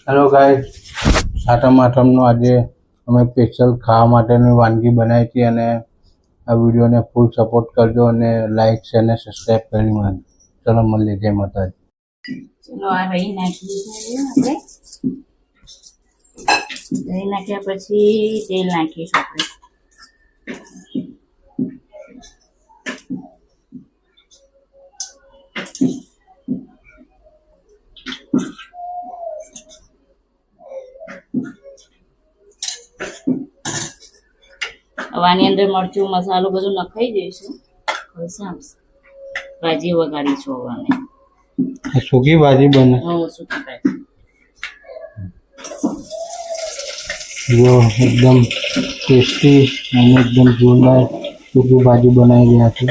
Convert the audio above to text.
Hello guys, સાતમ આઠમનો આજે અમે special ખાવા માટેની વાનગી બનાવી હતી અને આ વિડીયોને ફૂલ સપોર્ટ કરજો અને લાઈક શેર અને સબસ્ક્રાઈબ કરી મારજો. ચલો મળીએ, જય માતાજી. ચલો આ રહી નાખી આપણે. રહી નાખ્યા પછી તેલ નાખીશું આપણે. આની અંદર મરચું મસાલો બધું નખાઈ જઈશું. ભાજી વગાડીશું હવે. સૂકી ભાજી બને. સૂકી ભાજી જો એકદમ ટેસ્ટી અને એકદમ જોરદાર સૂકી ભાજી બનાવી રહ્યા છે.